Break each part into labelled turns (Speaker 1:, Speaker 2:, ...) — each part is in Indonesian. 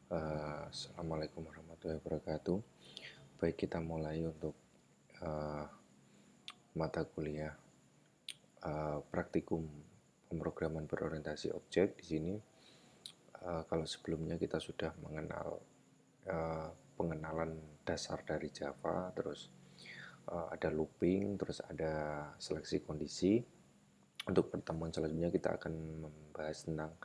Speaker 1: Assalamualaikum warahmatullahi wabarakatuh. Baik, kita mulai untuk uh, mata kuliah praktikum pemrograman berorientasi objek. Di sini, kalau sebelumnya kita sudah mengenal pengenalan dasar dari Java, terus ada looping, terus ada seleksi kondisi. Untuk pertemuan selanjutnya kita akan membahas tentang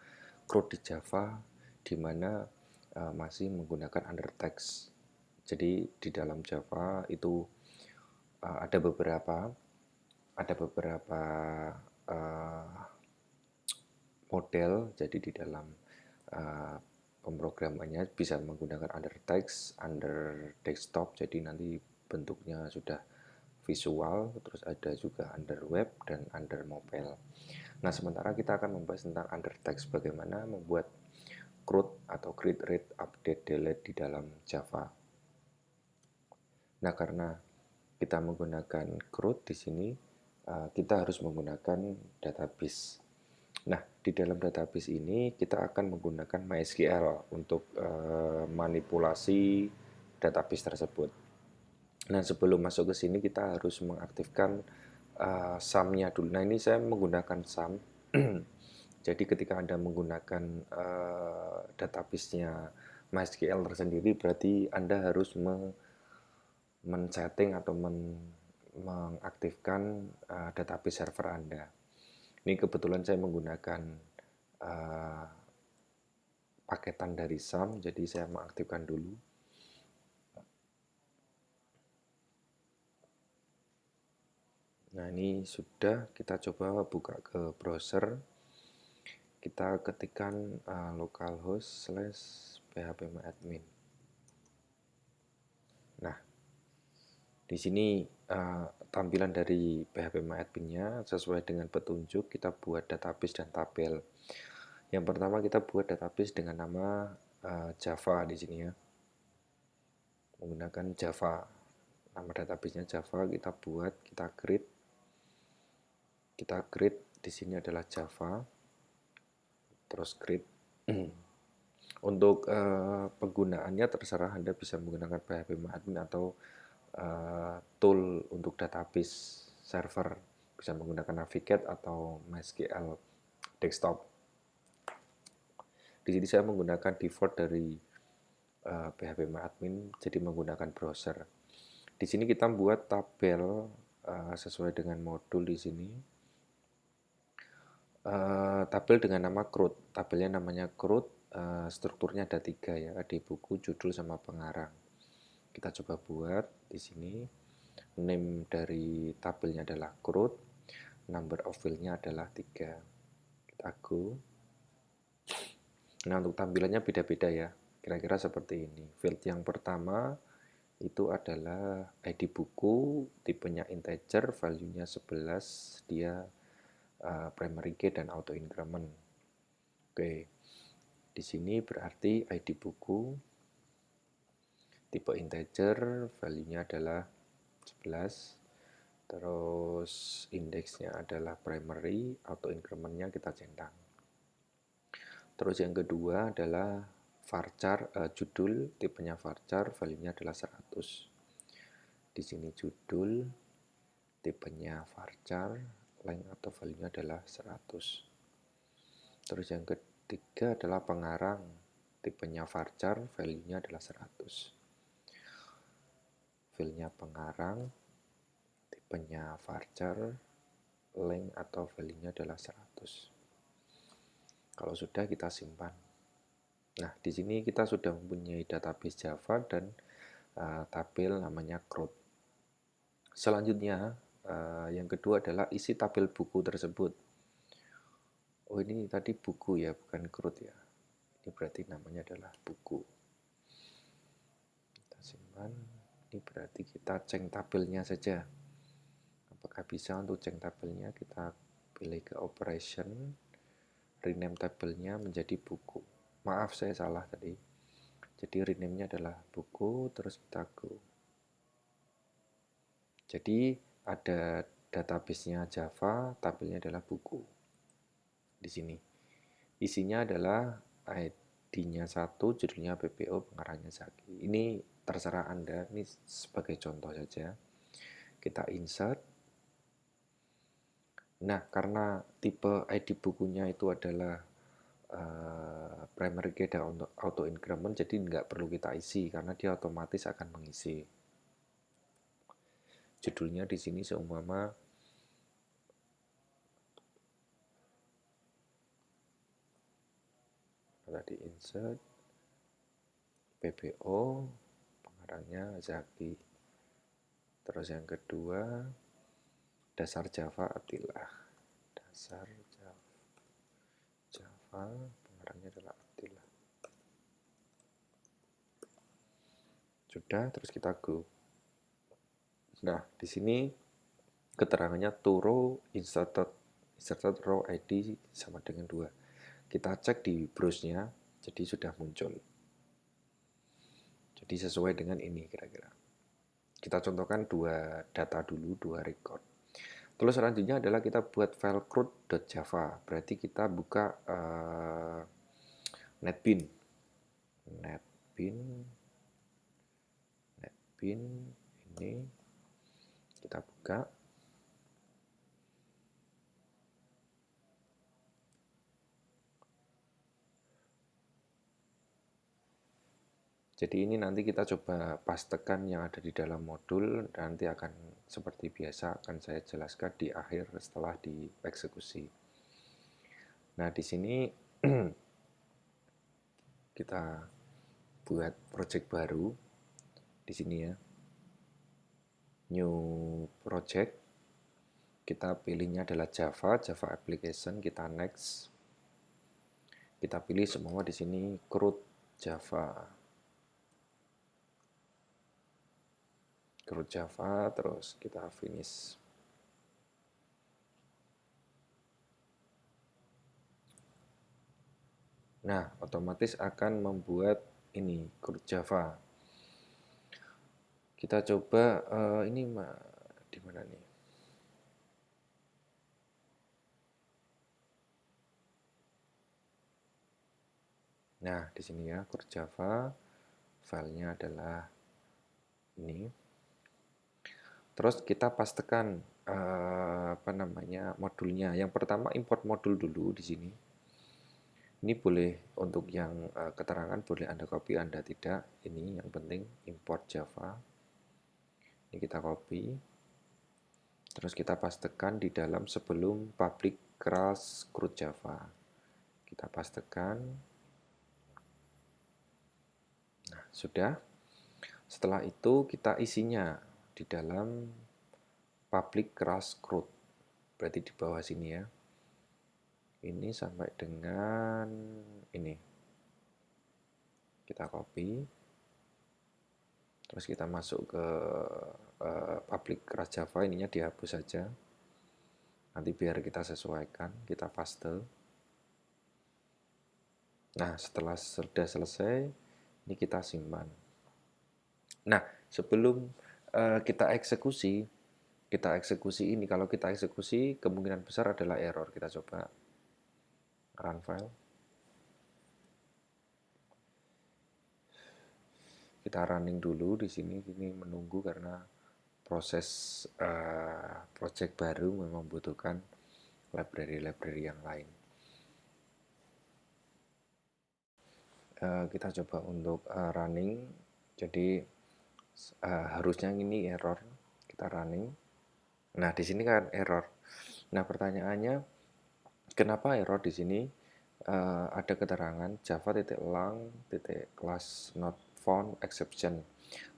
Speaker 1: CRUD di Java, di mana masih menggunakan undertext. Jadi di dalam Java itu ada beberapa uh, model. Jadi di dalam uh, pemrogramannya bisa menggunakan undertext, under desktop. Jadi nanti bentuknya sudah visual, terus ada juga under web dan under mobile. Nah, sementara kita akan membahas tentang undertext, bagaimana membuat CRUD atau create, read, update, delete di dalam Java. Nah, karena kita menggunakan CRUD di sini, kita harus menggunakan database. Nah, di dalam database ini kita akan menggunakan MySQL untuk manipulasi database tersebut. Nah, sebelum masuk ke sini kita harus mengaktifkan sum-nya dulu. Nah, ini saya menggunakan sum. Jadi ketika Anda menggunakan database-nya MySQL tersendiri, berarti Anda harus men-setting atau mengaktifkan database server Anda. Ini kebetulan saya menggunakan uh, paketan dari SAM, jadi saya mengaktifkan dulu. Nah, ini sudah, kita coba buka ke browser. Kita ketikkan localhost / phpMyAdmin. Nah, di sini tampilan dari phpMyAdmin-nya sesuai dengan petunjuk. Kita buat database dan tabel. Yang pertama kita buat database dengan nama Java di sini ya. Menggunakan Java. Nama database-nya Java, kita buat, kita create. Kita create di sini adalah Java. Terus create. Untuk penggunaannya terserah, Anda bisa menggunakan phpMyAdmin atau tool untuk database server, bisa menggunakan Navigate atau MySQL desktop. Di sini saya menggunakan default dari phpMyAdmin, jadi menggunakan browser. Di sini kita buat tabel sesuai dengan modul di sini. Tabel dengan nama CRUD. Tabelnya namanya CRUD, strukturnya ada 3 ya, di buku, judul, sama pengarang. Kita coba buat di sini. Name dari tabelnya adalah CRUD, number of field-nya adalah 3. Kita go. Nah, untuk tampilannya beda-beda ya. Kira-kira seperti ini. Field yang pertama itu adalah ID buku, tipenya integer, value-nya 11, dia primary key dan auto increment. Oke. Di sini berarti ID buku tipe integer, value-nya adalah 11. Terus indeksnya adalah primary, auto increment-nya kita centang. Terus yang kedua adalah varchar, judul, tipenya varchar, value-nya adalah 100. Di sini judul, tipenya varchar, length atau value-nya adalah 100. Terus yang ketiga adalah pengarang, tipenya varchar, value-nya adalah 100. Filenya pengarang, tipenya varchar, length atau value-nya adalah 100. Kalau sudah, kita simpan. Nah, di sini kita sudah mempunyai database Java dan tabel namanya CRUD. Selanjutnya, yang kedua adalah isi tabel buku tersebut. Oh, ini tadi buku ya, bukan CRUD ya. Ini berarti namanya adalah buku. Kita simpan. Ini berarti kita cek tabelnya saja. Apakah bisa untuk cek tabelnya? Kita pilih ke operation, rename tabelnya menjadi buku. Maaf, saya salah tadi. Jadi rename-nya adalah buku, terus kita go. Jadi ada database-nya Java, tabelnya adalah buku. Di sini isinya adalah ID-nya satu, judulnya PPO, pengarangnya Zaki. Ini terserah Anda, ini sebagai contoh saja. Kita insert. Nah, karena tipe ID bukunya itu adalah primary key dan auto increment, jadi nggak perlu kita isi karena dia otomatis akan mengisi. Judulnya di sini seumpama tadi insert PPO, pengarangnya Zaki. Terus yang kedua, dasar Java Attila. Dasar Java, pengarangnya adalah Attila. Sudah, terus kita go. Nah, di sini keterangannya to row inserted row ID sama dengan 2. Kita cek di browse-nya, jadi sudah muncul. Jadi sesuai dengan ini kira-kira. Kita contohkan 2 data dulu, 2 record. Terus selanjutnya adalah kita buat file CRUD.java. Berarti kita buka netbin ini kita buka. Jadi ini nanti kita coba pastekan yang ada di dalam modul, nanti akan seperti biasa akan saya jelaskan di akhir setelah dieksekusi. Nah, di sini kita buat project baru di sini ya. New project. Kita pilihnya adalah Java application, kita next. Kita pilih semua di sini CRUD Java, terus kita finish. Nah, otomatis akan membuat ini CRUD Java. Kita coba ini di mana nih? Nah, di sini ya CRUD Java, filenya adalah ini. Terus kita pastekan modulnya. Yang pertama import modul dulu di sini. Ini boleh untuk yang keterangan boleh Anda copy, Anda tidak. Ini yang penting import Java. Ini kita copy. Terus kita pastekan di dalam sebelum public class CRUD Java. Kita pastekan. Nah, sudah. Setelah itu kita isinya di dalam public class CRUD. Berarti di bawah sini ya. Ini sampai dengan ini. Kita copy. Terus kita masuk ke public class Java, ininya dihapus saja. Nanti biar kita sesuaikan, kita paste. Nah, setelah sudah selesai, ini kita simpan. Nah, sebelum kita eksekusi ini, kalau kita eksekusi kemungkinan besar adalah error. Kita coba run file. Kita running dulu di sini, ini menunggu karena proses project baru membutuhkan library yang lain. Kita coba untuk running, jadi harusnya ini error. Kita running. Nah, di sini kan error. Nah, pertanyaannya kenapa error di sini? Ada keterangan java.lang.class not found exception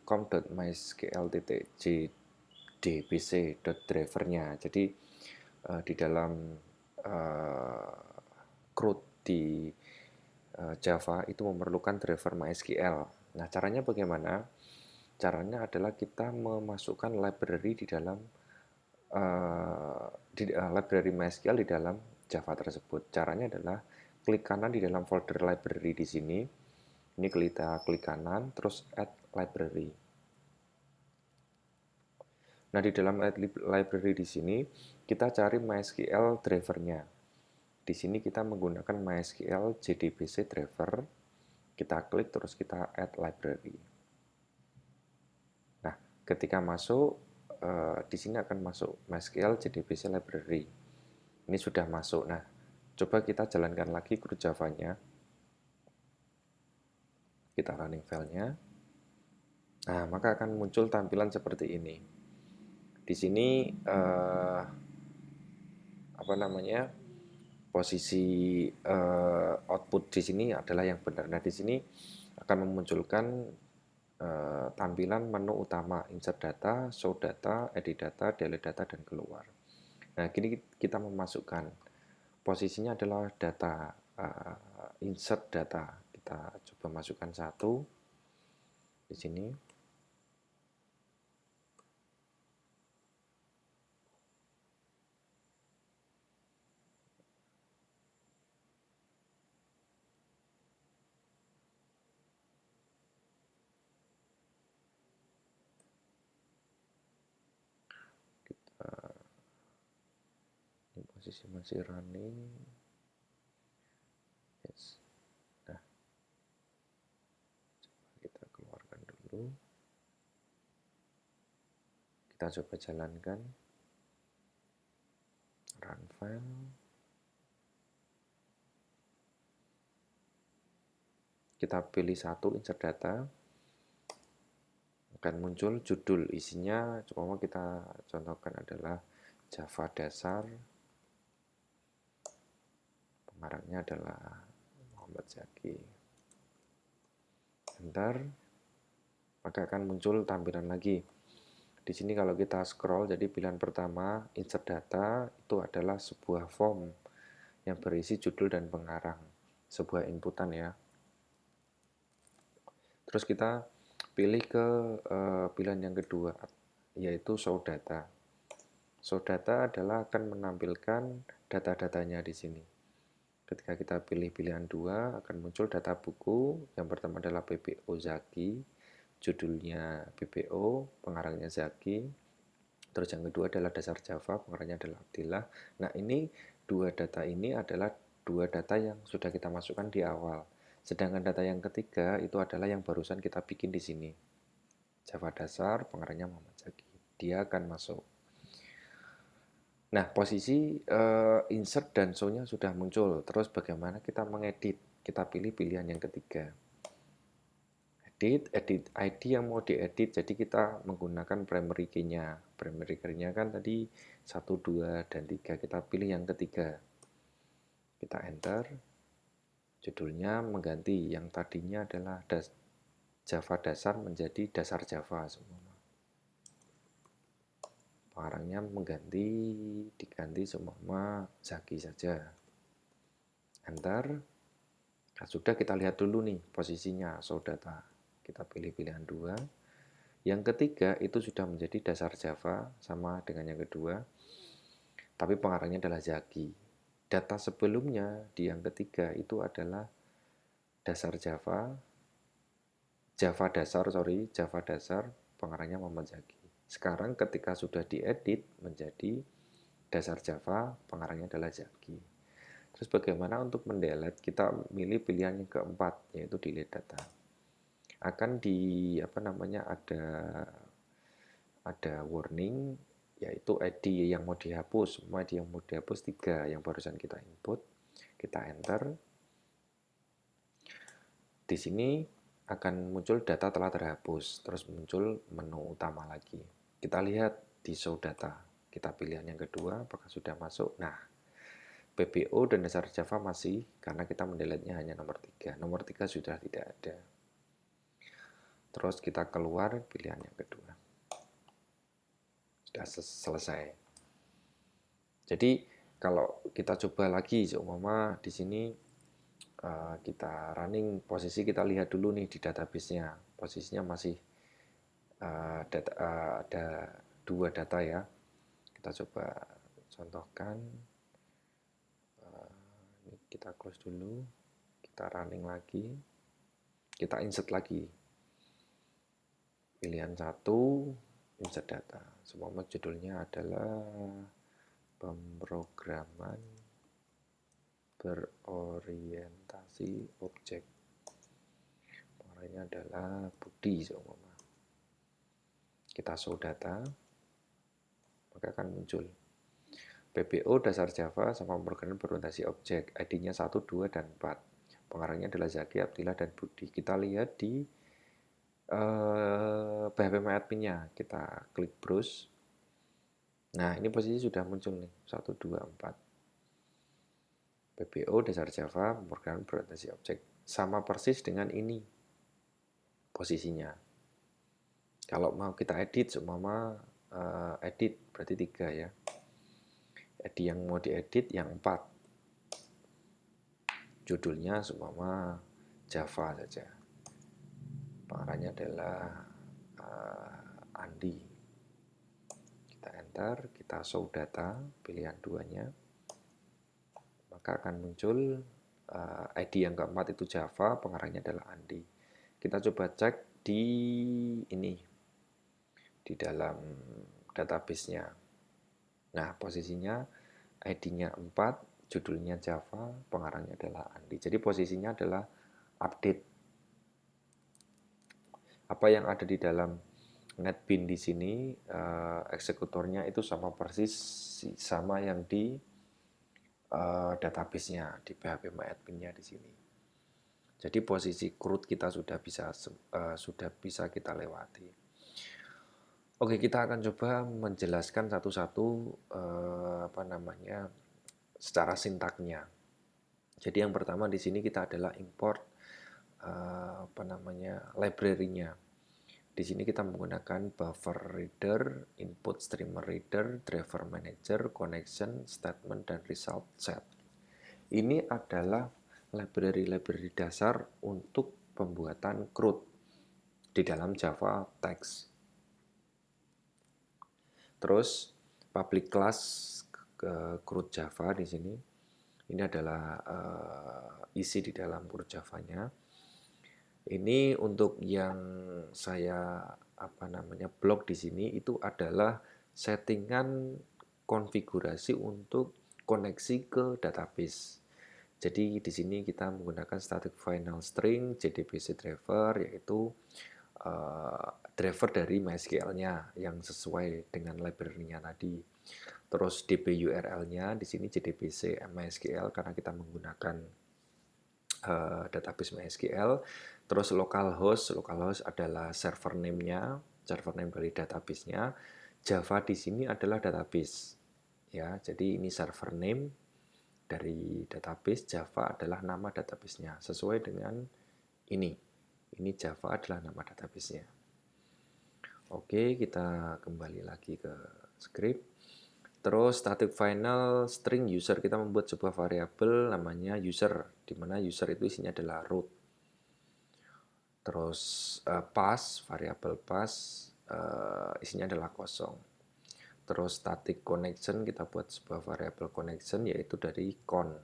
Speaker 1: com.mysql.jdbc.drivernya. Jadi di dalam CRUD di Java itu memerlukan driver MySQL. Nah, caranya bagaimana? Caranya adalah kita memasukkan library di dalam library MySQL di dalam Java tersebut. Caranya adalah klik kanan di dalam folder library di sini. Ini kita klik kanan, terus add library. Nah, di dalam add library di sini kita cari MySQL drivernya. Di sini kita menggunakan MySQL JDBC driver. Kita klik terus kita add library. Nah, ketika masuk di sini akan masuk MySQL JDBC library. Ini sudah masuk. Nah, coba kita jalankan lagi CRUD Java-nya. Kita running filenya. Nah, maka akan muncul tampilan seperti ini. Di sini posisi output di sini adalah yang benar. Nah, di sini akan memunculkan tampilan menu utama, insert data, show data, edit data, delete data, dan keluar. Nah, kini kita memasukkan posisinya adalah data, insert data. Kita coba masukkan satu di sini. Ini posisi masih running. Yes. Nah, coba kita keluarkan dulu. Kita coba jalankan. Run file. Kita pilih satu, insert data. Akan muncul judul, isinya coba kita contohkan adalah Java dasar. Pengarangnya adalah Muhammad Zaki. Enter, maka akan muncul tampilan lagi. Di sini kalau kita scroll, jadi pilihan pertama insert data itu adalah sebuah form yang berisi judul dan pengarang, sebuah inputan ya. Terus kita pilih ke pilihan yang kedua, yaitu show data. Show data adalah akan menampilkan data-datanya di sini. Ketika kita pilih pilihan 2, akan muncul data buku. Yang pertama adalah BPO Zaki, judulnya BPO, pengarangnya Zaki. Terus yang kedua adalah dasar Java, pengarangnya adalah Abdillah. Nah, ini dua data ini adalah dua data yang sudah kita masukkan di awal. Sedangkan data yang ketiga itu adalah yang barusan kita bikin di sini. Java dasar, pengarangnya Muhammad Zaki. Dia akan masuk. Nah, posisi insert dan show-nya sudah muncul. Terus bagaimana kita mengedit? Kita pilih pilihan yang ketiga. Edit ID yang mau diedit. Jadi kita menggunakan primary key-nya. Primary key-nya kan tadi 1, 2, dan 3. Kita pilih yang ketiga. Kita enter. Judulnya mengganti. Yang tadinya adalah Java dasar menjadi dasar Java semua. Pengarangnya diganti semua Zaki saja. Enter. Nah, sudah kita lihat dulu nih posisinya show data. Kita pilih pilihan 2. Yang ketiga itu sudah menjadi dasar Java sama dengan yang kedua. Tapi pengarangnya adalah Zaki. Data sebelumnya di yang ketiga itu adalah dasar Java dasar, pengarangnya Muhammad Zaki. Sekarang ketika sudah diedit menjadi dasar Java, pengarangnya adalah Zaki. Terus bagaimana untuk mendelete? Kita milih pilihan yang keempat, yaitu delete data. Akan ada warning, yaitu ID yang mau dihapus. Semua ID yang mau dihapus 3 yang barusan kita input. Kita enter. Di sini akan muncul data telah terhapus, terus muncul menu utama lagi. Kita lihat di show data, kita pilihan yang kedua, apakah sudah masuk. Nah, PBO dan dasar Java masih, karena kita mendelete-nya hanya nomor 3. Nomor 3 sudah tidak ada. Terus kita keluar pilihan yang kedua. Sudah selesai. Jadi, kalau kita coba lagi, seumpama di sini kita running, posisi kita lihat dulu nih di database-nya. Posisinya masih ada 2 data ya. Kita coba contohkan. Ini kita close dulu. Kita running lagi. Kita insert lagi. Pilihan 1, insert data. Semua judulnya adalah pemrograman berorientasi objek. pengarahnya adalah Budi seumpama. Kita show data, maka akan muncul PBO dasar Java sama pemrograman berorientasi objek, ID-nya 1, 2, dan 4. Pengarahnya adalah Zaki, Abdillah, dan Budi. Kita lihat di PHP MyAdmin-nya. Kita klik browse. Nah, ini posisi sudah muncul nih, 1, 2, 4. PBO dasar Java, pemrograman berorientasi objek. Sama persis dengan ini posisinya. Kalau mau kita edit, seumpama edit berarti 3 ya. Edit yang mau diedit yang 4. Judulnya seumpama Java saja. Pengarahnya adalah Andi. Kita enter, kita show data, pilihan 2-nya. Maka akan muncul ID yang keempat itu Java, pengarahnya adalah Andi. Kita coba cek di ini, di dalam database-nya. Nah, posisinya ID-nya 4, judulnya Java, pengarahnya adalah Andi. Jadi posisinya adalah update. Apa yang ada di dalam NetBeans di sini, eksekutornya itu sama persis sama yang di database-nya, di PHP MyAdmin-nya di sini. Jadi posisi CRUD kita sudah bisa kita lewati. Oke, kita akan coba menjelaskan satu-satu secara sintaknya. Jadi yang pertama di sini kita adalah import library-nya. Di sini kita menggunakan buffer reader, input streamer reader, driver manager, connection, statement, dan result set. Ini adalah library-library dasar untuk pembuatan CRUD di dalam Java text. Terus public class CRUD Java di sini. Ini adalah isi di dalam CRUD Java-nya. Ini untuk yang saya blok di sini itu adalah settingan konfigurasi untuk koneksi ke database. Jadi di sini kita menggunakan static final string JDBC driver, yaitu driver dari MySQL-nya yang sesuai dengan library-nya tadi. Terus DB URL-nya di sini JDBC MySQL karena kita menggunakan database MySQL. Terus localhost adalah server name-nya, server name dari database-nya. Java di sini adalah database. Ya, jadi ini server name dari database, Java adalah nama database-nya sesuai dengan ini. Ini Java adalah nama database-nya. Oke, kita kembali lagi ke script. Terus static final string user, kita membuat sebuah variabel namanya user, di mana user itu isinya adalah root. Terus pass, variabel pass, isinya adalah kosong. Terus static connection, kita buat sebuah variabel connection yaitu dari con.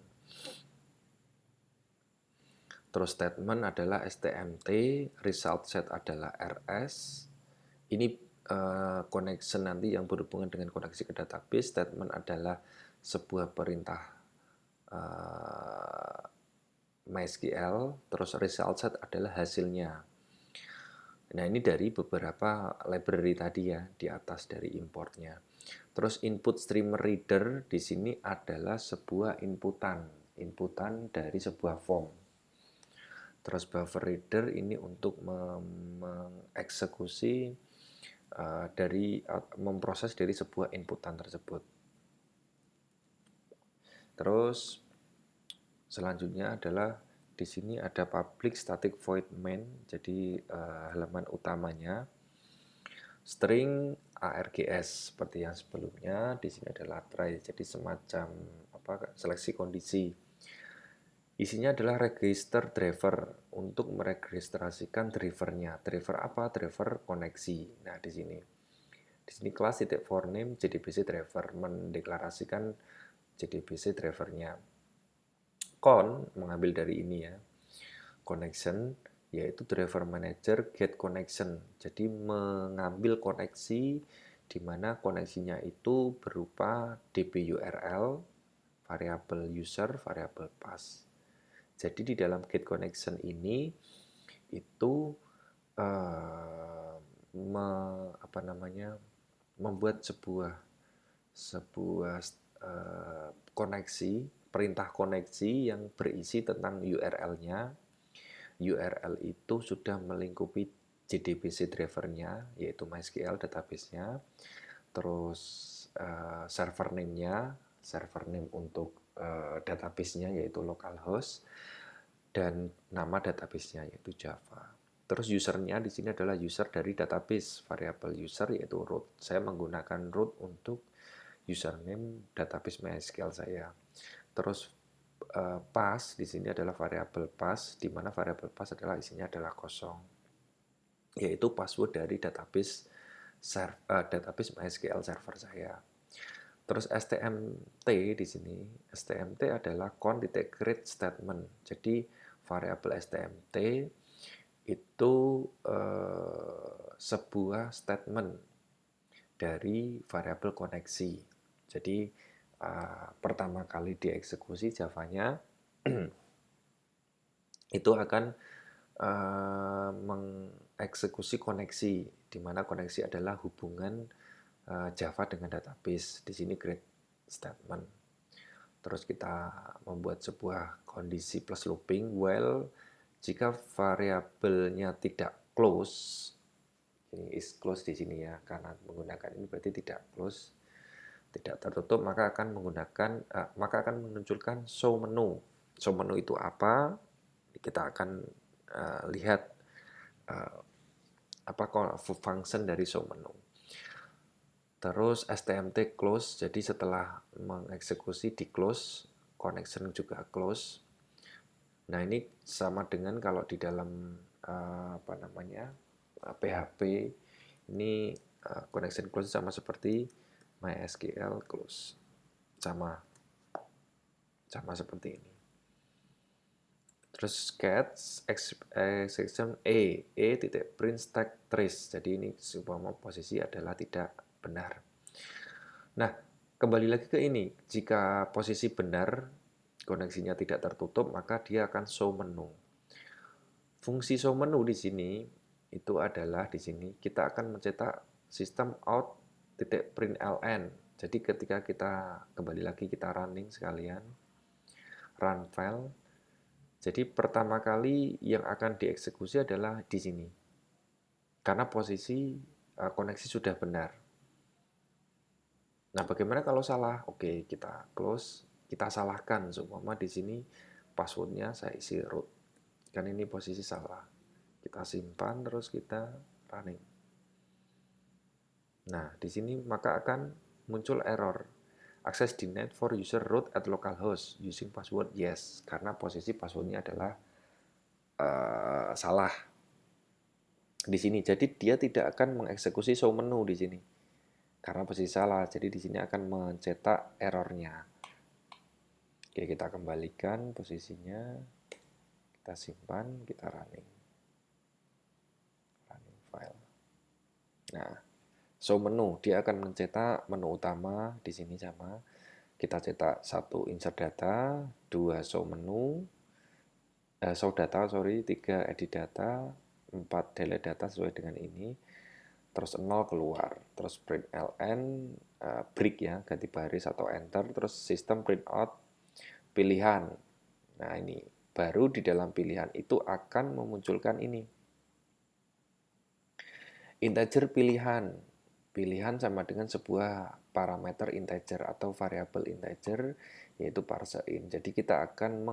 Speaker 1: Terus statement adalah stmt, result set adalah rs. Ini connection nanti yang berhubungan dengan koneksi ke database. Statement adalah sebuah perintah MySQL, terus result set adalah hasilnya. Nah, ini dari beberapa library tadi ya, di atas dari importnya. Terus input streamer reader di sini adalah sebuah inputan dari sebuah form. Terus buffer reader ini untuk mengeksekusi memproses dari sebuah inputan tersebut. Terus selanjutnya adalah di sini ada public static void main, jadi halaman utamanya string args seperti yang sebelumnya. Di sini adalah try, jadi semacam seleksi kondisi. Isinya adalah register driver untuk meregistrasikan drivernya. Driver apa? Driver koneksi. Nah, di sini kelas titik for name JDBC driver mendeklarasikan JDBC drivernya. Con mengambil dari ini ya, connection yaitu driver manager get connection. Jadi mengambil koneksi di mana koneksinya itu berupa DB URL, variabel user, variabel pass. Jadi di dalam get connection ini itu membuat sebuah koneksi, perintah koneksi yang berisi tentang URL-nya. URL itu sudah melingkupi JDBC driver-nya, yaitu MySQL database-nya, terus server name untuk database-nya yaitu localhost, dan nama database-nya yaitu Java. Terus user-nya di sini adalah user dari database, variabel user yaitu root. Saya menggunakan root untuk username database MySQL saya. Terus pass di sini adalah variabel pass, di mana variabel pass adalah isinya adalah kosong, yaitu password dari database MySQL server saya. Terus STMT di sini, STMT adalah count-create statement. Jadi variabel STMT itu sebuah statement dari variabel koneksi. Jadi pertama kali dieksekusi Java-nya itu akan mengeksekusi koneksi, di mana koneksi adalah hubungan Java dengan database. Di sini create statement. Terus kita membuat sebuah kondisi plus looping while jika variabelnya tidak close, ini is close di sini ya, karena menggunakan ini berarti tidak close, tidak tertutup, maka akan menunjukkan show menu. Show menu itu apa? Kita akan lihat apa function dari show menu. Terus STMT close, jadi setelah mengeksekusi di close, connection juga close. Nah, ini sama dengan kalau di dalam PHP ini connection close sama seperti MySQL close. Sama seperti ini. Terus cat exception titik print stack trace. Jadi ini sebuah posisi adalah tidak benar. Nah, kembali lagi ke ini. Jika posisi benar, koneksinya tidak tertutup, maka dia akan show menu. Fungsi show menu di sini itu adalah di sini kita akan mencetak sistem out.println. Jadi ketika kita kembali lagi kita running sekalian, run file. Jadi pertama kali yang akan dieksekusi adalah di sini. Karena posisi koneksi sudah benar. Nah, bagaimana kalau salah? Oke, kita close, kita salahkan. Seumpama di sini passwordnya saya isi root. Kan ini posisi salah. Kita simpan, terus kita running. Nah, di sini maka akan muncul error. Access denied for user root at localhost using password yes. Karena posisi passwordnya adalah salah. Di sini, jadi dia tidak akan mengeksekusi show menu di sini. Karena posisi salah, jadi di sini akan mencetak errornya. Oke, kita kembalikan posisinya, kita simpan, kita running file. Nah, show menu, dia akan mencetak menu utama di sini sama. Kita cetak 1 insert data, 2 show menu, show data, 3 edit data, 4 delete data sesuai dengan ini. Terus 0 keluar, terus print ln, break ya, ganti baris atau enter, terus sistem print out pilihan. Nah, ini baru di dalam pilihan itu akan memunculkan ini. Integer pilihan. Pilihan sama dengan sebuah parameter integer atau variabel integer, yaitu parseInt. Jadi kita akan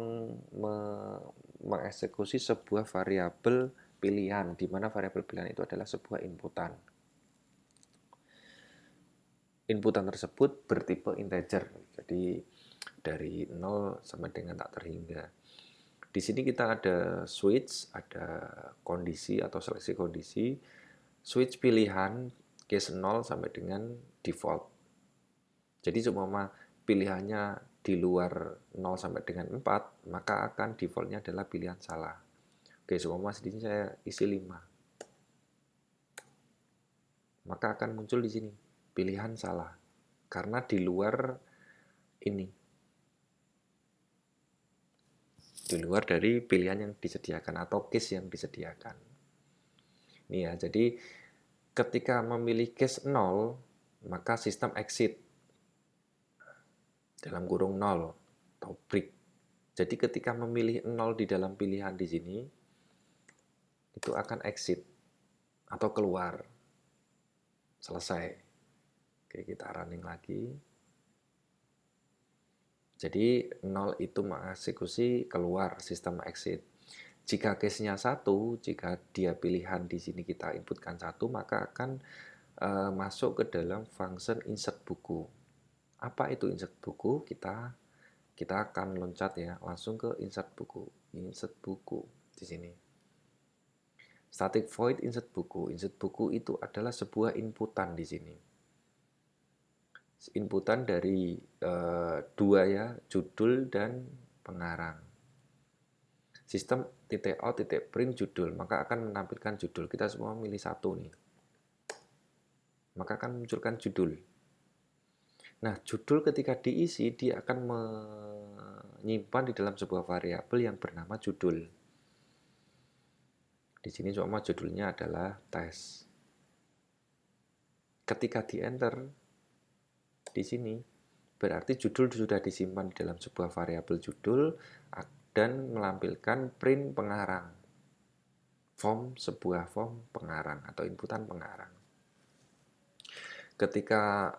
Speaker 1: mengeksekusi sebuah variabel pilihan, di mana variabel pilihan itu adalah sebuah inputan. Inputan tersebut bertipe integer, jadi dari 0 sampai dengan tak terhingga. Di sini kita ada switch, ada kondisi atau seleksi kondisi. Switch pilihan case 0 sampai dengan default. Jadi seumpama pilihannya di luar 0 sampai dengan 4, maka akan defaultnya adalah pilihan salah. Oke, seumpama di sini saya isi 5. Maka akan muncul di sini pilihan salah. Karena di luar ini. di luar dari pilihan yang disediakan atau case yang disediakan. Ini ya, jadi ketika memilih case 0, maka sistem exit dalam kurung 0 atau break. Jadi ketika memilih 0 di dalam pilihan di sini, itu akan exit atau keluar. Selesai. Oke, kita running lagi. Jadi 0 itu mengeksekusi keluar sistem exit. Jika case-nya 1, jika dia pilihan di sini kita inputkan 1, maka akan masuk ke dalam function insert buku. Apa itu insert buku? Kita akan loncat ya, langsung ke insert buku. Insert buku di sini. Static void insert buku. Insert buku itu adalah sebuah inputan di sini. Inputan dari dua ya, judul dan pengarang. Sistem .out .print judul, maka akan menampilkan judul. Kita semua milih satu nih. Maka akan munculkan judul. Nah, judul ketika diisi, dia akan menyimpan di dalam sebuah variabel yang bernama judul. Di sini cuma judulnya adalah tes. Ketika di-enter di sini, berarti judul sudah disimpan di dalam sebuah variabel judul dan melampilkan print pengarang. Sebuah form pengarang atau inputan pengarang. Ketika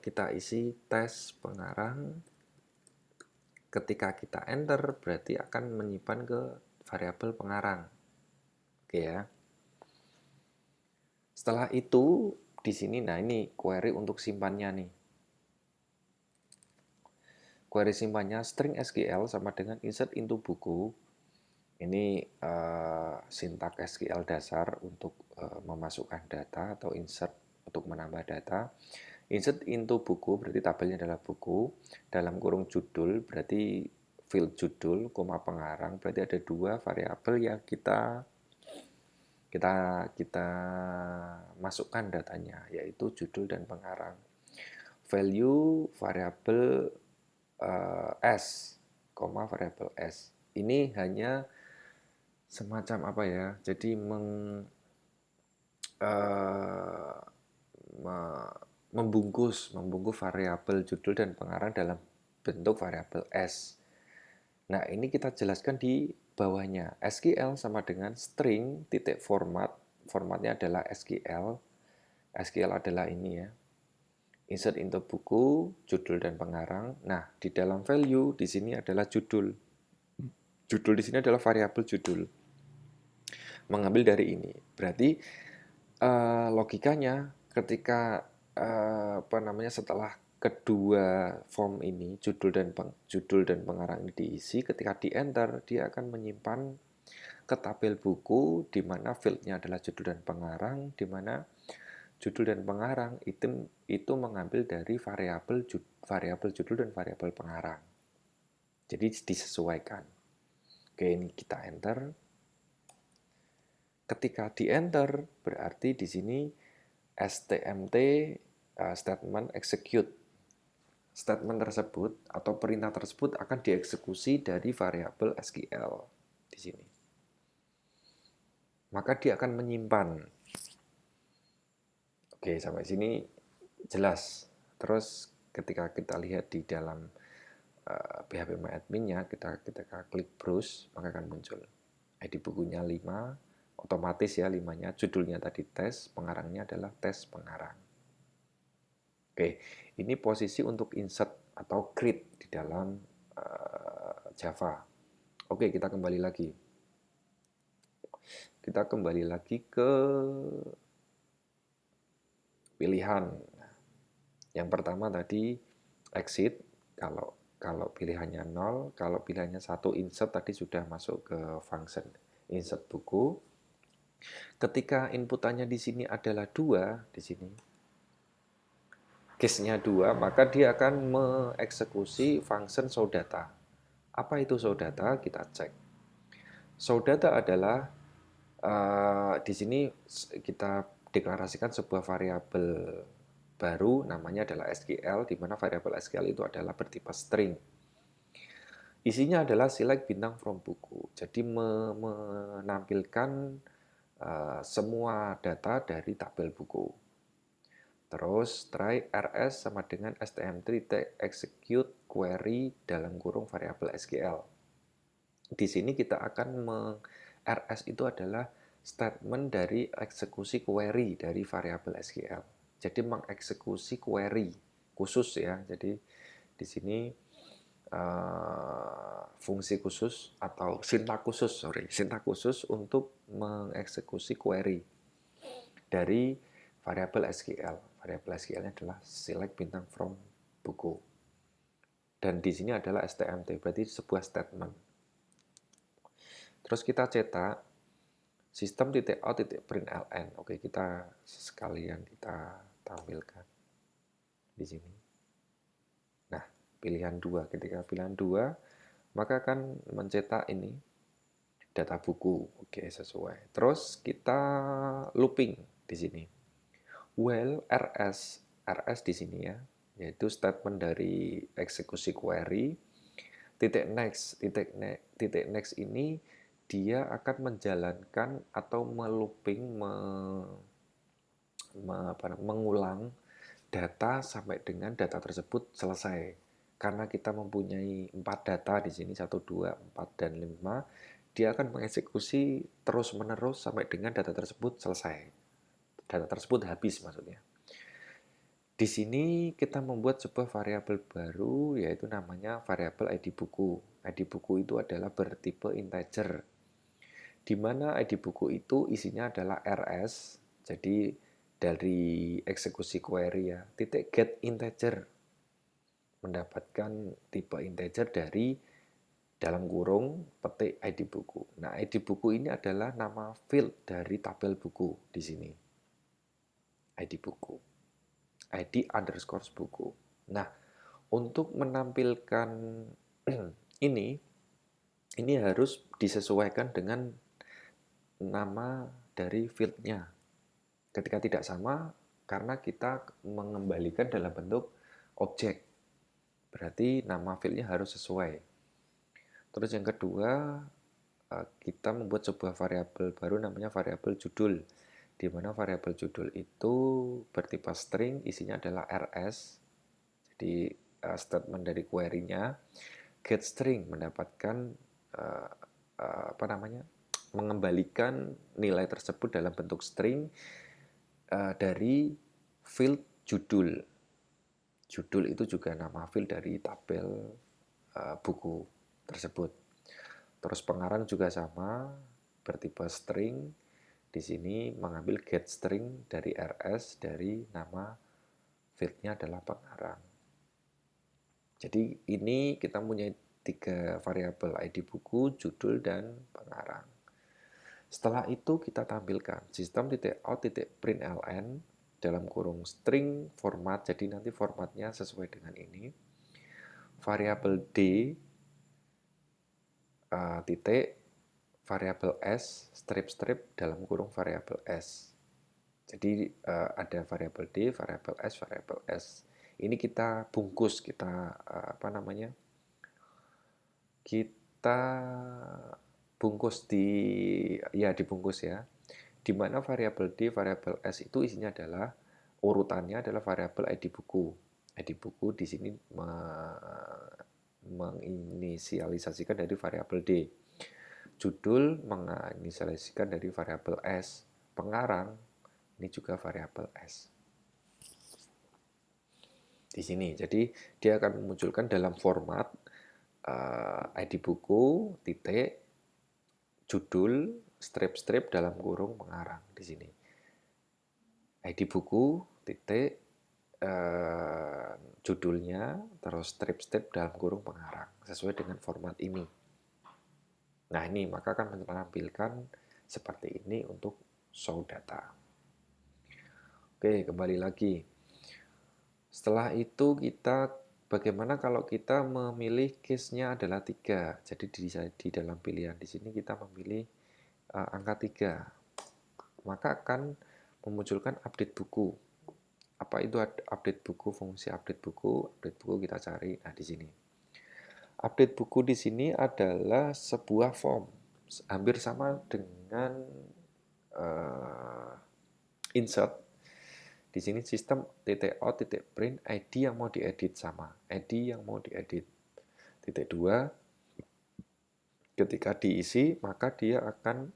Speaker 1: kita isi tes pengarang, ketika kita enter berarti akan menyimpan ke variabel pengarang. Oke ya. Setelah itu di sini, nah ini query untuk simpannya nih. Query simpannya string SQL sama dengan insert into buku. Ini sintak SQL dasar untuk memasukkan data atau insert untuk menambah data. Insert into buku berarti tabelnya adalah buku. Dalam kurung judul berarti field judul, koma pengarang berarti ada dua variabel yang kita masukkan datanya, yaitu judul dan pengarang. Value variabel S, variabel S. Ini hanya semacam apa ya? Jadi membungkus variabel judul dan pengarang dalam bentuk variabel S. Nah, ini kita jelaskan di bawahnya. SQL sama dengan string titik format. Formatnya adalah SQL. SQL adalah ini ya. Insert into buku, judul dan pengarang. Nah, di dalam value di sini adalah judul. Judul di sini adalah variabel judul. Mengambil dari ini. Berarti logikanya ketika setelah kedua form ini judul dan pengarang ini diisi, ketika di enter dia akan menyimpan ke tabel buku di mana fieldnya adalah judul dan pengarang, di mana judul dan pengarang itu mengambil dari variabel judul dan variabel pengarang. Jadi disesuaikan. Oke, ini kita enter. Ketika di enter berarti di sini stmt statement execute. Statement tersebut atau perintah tersebut akan dieksekusi dari variabel SQL di sini. Maka dia akan menyimpan. Oke, sampai sini jelas. Terus ketika kita lihat di dalam phpMyAdmin-nya, kita klik browse, maka akan muncul ID bukunya 5, otomatis ya 5-nya, judulnya tadi tes, pengarangnya adalah tes pengarang. Oke, ini posisi untuk insert atau create di dalam Java. Oke, kita kembali lagi. Kita kembali lagi ke pilihan. Yang pertama tadi exit, kalau pilihannya 0, kalau pilihannya 1 insert tadi sudah masuk ke function insert buku. Ketika inputannya di sini adalah 2 di sini. Case-nya 2, maka dia akan mengeksekusi function showData. Apa itu showData? Kita cek. ShowData adalah di sini kita deklarasikan sebuah variabel baru namanya adalah SQL, di mana variabel SQL itu adalah bertipe string. Isinya adalah select bintang from buku. Jadi menampilkan semua data dari tabel buku. Terus try rs sama dengan stm3.execute query dalam kurung variabel SQL. Di sini kita akan rs itu adalah statement dari eksekusi query dari variabel SQL. Jadi mengeksekusi query khusus ya. Jadi di sini fungsi khusus atau sintak khusus untuk mengeksekusi query dari variabel SQL. Variabel SQL-nya adalah select bintang from buku. Dan di sini adalah stmt, berarti sebuah statement. Terus kita cetak system.out.println. Oke, kita sekalian kita tampilkan di sini. Nah, pilihan 2. Ketika pilihan 2, maka akan mencetak ini data buku. Oke, sesuai. Terus kita looping di sini. While rs di sini ya, yaitu statement dari eksekusi query. Next ini dia akan menjalankan atau melooping, mengulang data sampai dengan data tersebut selesai. Karena kita mempunyai 4 data di sini, 1, 2, 4, dan 5, dia akan mengeksekusi terus-menerus sampai dengan data tersebut selesai. Data tersebut habis maksudnya. Di sini kita membuat sebuah variabel baru, yaitu namanya variabel ID buku. ID buku itu adalah bertipe integer, di mana ID buku itu isinya adalah rs, jadi dari eksekusi query ya, titik get integer, mendapatkan tipe integer dari dalam kurung petik ID buku. Nah, ID buku ini adalah nama field dari tabel buku di sini. ID buku. ID underscore buku. Nah, untuk menampilkan ini harus disesuaikan dengan nama dari field-nya. Ketika tidak sama, karena kita mengembalikan dalam bentuk objek, berarti nama field-nya harus sesuai. Terus yang kedua, kita membuat sebuah variabel baru namanya variabel judul, di mana variabel judul itu bertipe string, isinya adalah rs, jadi statement dari query-nya. Get string mendapatkan mengembalikan nilai tersebut dalam bentuk string dari field judul. Judul itu juga nama field dari tabel buku tersebut. Terus pengarang juga sama, bertipe string. Di sini mengambil get string dari rs dari nama field-nya adalah pengarang. Jadi ini kita punya 3 variabel, ID buku, judul, dan pengarang. Setelah itu kita tampilkan system.out.println dalam kurung string format, jadi nanti formatnya sesuai dengan ini. Variabel D titik variabel S strip dalam kurung variabel S. Jadi ada variabel D, variabel S. Ini kita bungkus, kita kita bungkus dibungkus ya. Di mana variabel D, variabel S itu isinya adalah urutannya adalah variabel ID buku. ID buku di sini menginisialisasikan dari variabel D. Judul menginisialisasikan dari variabel S. Pengarang ini juga variabel S. Di sini, jadi dia akan memunculkan dalam format ID buku titik judul strip dalam kurung pengarang di sini. ID buku titik judulnya terus strip dalam kurung pengarang sesuai dengan format ini. Nah, ini maka akan menampilkan seperti ini untuk show data. Oke, kembali lagi. Setelah itu kita bagaimana kalau kita memilih case-nya adalah 3. Jadi di dalam pilihan di sini kita memilih angka 3. Maka akan memunculkan update buku. Apa itu update buku? Fungsi update buku kita cari. Nah, di sini. Update buku di sini adalah sebuah form, hampir sama dengan uh, insert. Di sini sistem .out.print ID yang mau diedit sama ID yang mau diedit. Titik dua, ketika diisi maka dia akan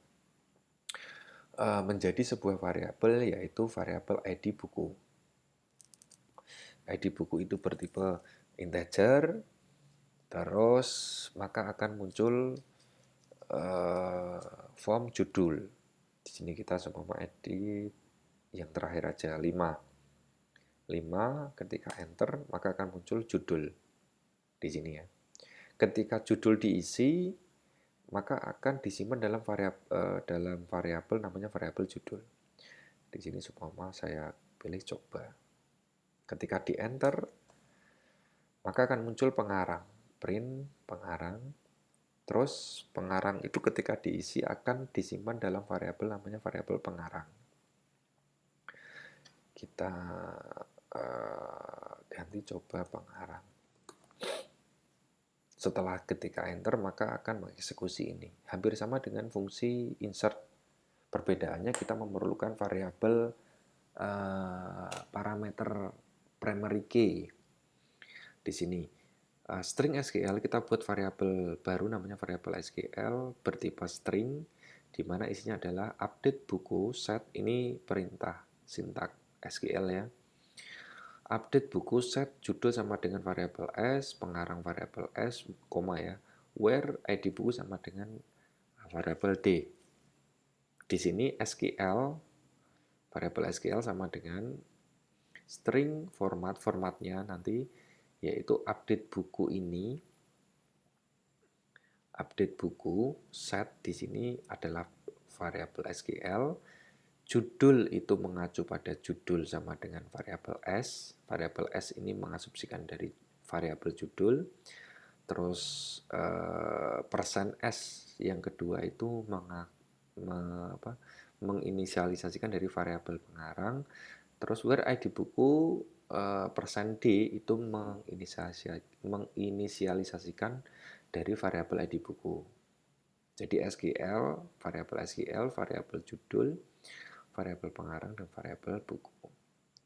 Speaker 1: menjadi sebuah variabel, yaitu variabel ID buku. ID buku itu bertipe integer, terus maka akan muncul form judul. Di sini kita semua edit yang terakhir aja 5. Ketika enter maka akan muncul judul di sini ya. Ketika judul diisi maka akan disimpan dalam variabel namanya variabel judul. Di sini supaya saya pilih coba. Ketika di enter maka akan muncul pengarang, print pengarang. Terus pengarang itu ketika diisi akan disimpan dalam variabel namanya variabel pengarang. Kita ganti coba pengarang. Setelah ketika enter maka akan mengeksekusi ini. Hampir sama dengan fungsi insert. Perbedaannya kita memerlukan variabel parameter primary key. Di sini string SQL kita buat variabel baru namanya variabel SQL bertipe string, di mana isinya adalah update buku set. Ini perintah sintak SQL ya. Update buku set judul sama dengan variabel S, pengarang variabel S, koma ya, where ID buku sama dengan variabel D. Di sini SQL, variabel SQL sama dengan string formatnya nanti, yaitu update buku ini. Update buku set di sini adalah variabel SQL. Judul itu mengacu pada judul sama dengan variabel S. Variabel S ini mengasumsikan dari variabel judul. Terus persen %S yang kedua itu menginisialisasikan dari variabel pengarang. Terus where ID buku persen %D itu menginisialisasikan dari variabel ID buku. Jadi SQL, variabel judul, variabel pengarang, dan variabel buku,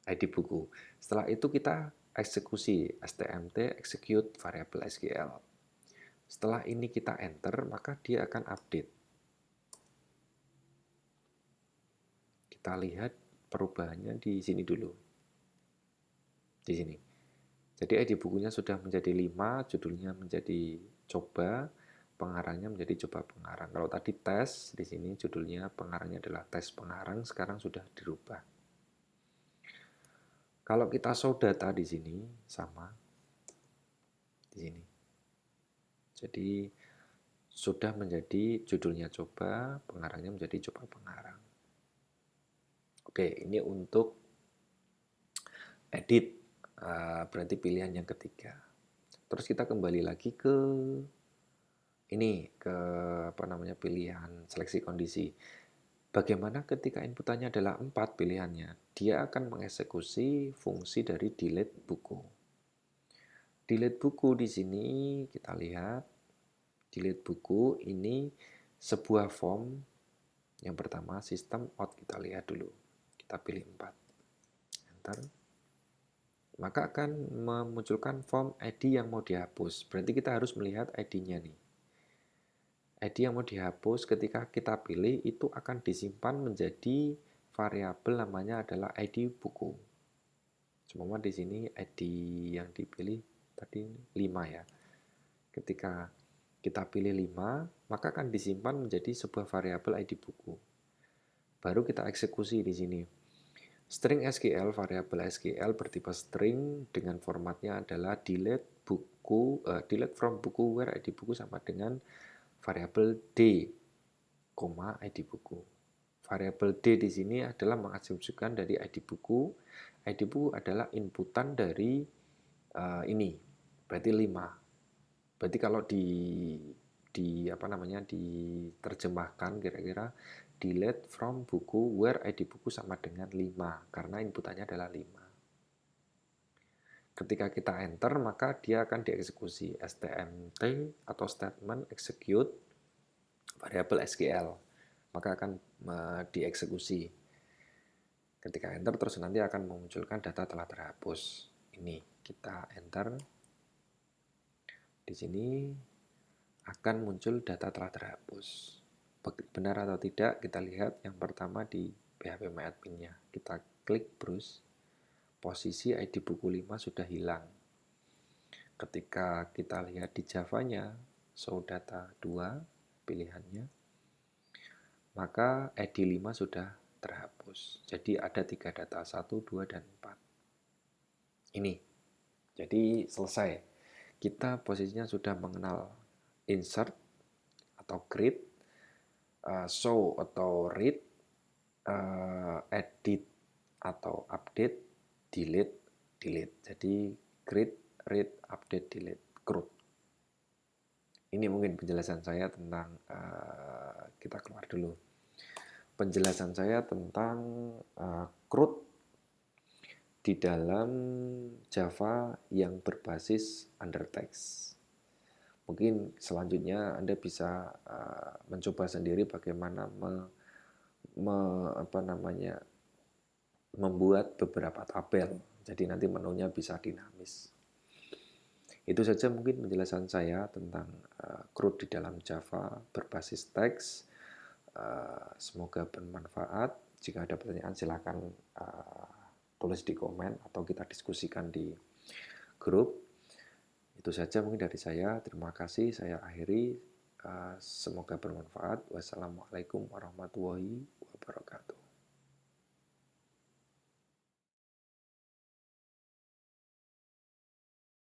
Speaker 1: ID buku. Setelah itu kita eksekusi stmt execute variabel SQL. Setelah ini kita enter, maka dia akan update. Kita lihat perubahannya di sini dulu. Di sini. Jadi ID bukunya sudah menjadi 5, judulnya menjadi coba, pengarangnya menjadi coba pengarang. Kalau tadi tes, di sini judulnya pengarangnya adalah tes pengarang, sekarang sudah dirubah. Kalau kita show data di sini sama di sini. Jadi sudah menjadi judulnya coba, pengarangnya menjadi coba pengarang. Oke, ini untuk edit, berarti pilihan yang ketiga. Terus kita kembali lagi ke ini, ke pilihan seleksi kondisi. Bagaimana ketika inputannya adalah 4 pilihannya? Dia akan mengeksekusi fungsi dari delete buku. Delete buku di sini kita lihat. Delete buku ini sebuah form. Yang pertama sistem out, kita lihat dulu. Kita pilih 4. Enter. Maka akan memunculkan form ID yang mau dihapus. Berarti kita harus melihat ID-nya nih. ID yang mau dihapus ketika kita pilih itu akan disimpan menjadi variabel namanya adalah ID buku. Cuma di sini ID yang dipilih tadi 5 ya. Ketika kita pilih 5, maka akan disimpan menjadi sebuah variabel ID buku. Baru kita eksekusi di sini. String SQL, variabel SQL bertipe string dengan formatnya adalah delete from buku where ID buku sama dengan variabel D, ID buku. Variabel D di sini adalah mengasumsikan dari ID buku. ID buku adalah inputan dari ini, berarti 5. Berarti kalau diterjemahkan kira-kira delete from buku where ID buku sama dengan 5 karena inputannya adalah 5. Ketika kita enter, maka dia akan dieksekusi stmt atau statement execute variabel SQL, maka akan dieksekusi. Ketika enter terus nanti akan memunculkan data telah terhapus. Ini kita enter. Di sini akan muncul data telah terhapus. Benar atau tidak kita lihat yang pertama di phpMyAdmin-nya. Kita klik browse. Posisi ID buku 5 sudah hilang. Ketika kita lihat di Java-nya, show data 2 pilihannya, maka ID 5 sudah terhapus. Jadi ada 3 data, 1, 2, dan 4. Ini. Jadi selesai. Kita posisinya sudah mengenal insert atau create, show atau read, edit atau update, delete. Jadi create, read, update, delete, CRUD. Ini mungkin penjelasan saya tentang, kita keluar dulu. Penjelasan saya tentang CRUD di dalam Java yang berbasis undertext. Mungkin selanjutnya Anda bisa mencoba sendiri bagaimana membuat beberapa tabel. Jadi nanti menunya bisa dinamis. Itu saja mungkin penjelasan saya tentang CRUD di dalam Java berbasis teks. Semoga bermanfaat. Jika ada pertanyaan silakan tulis di komen atau kita diskusikan di grup. Itu saja mungkin dari saya. Terima kasih. Saya akhiri. Semoga bermanfaat. Wassalamualaikum warahmatullahi wabarakatuh.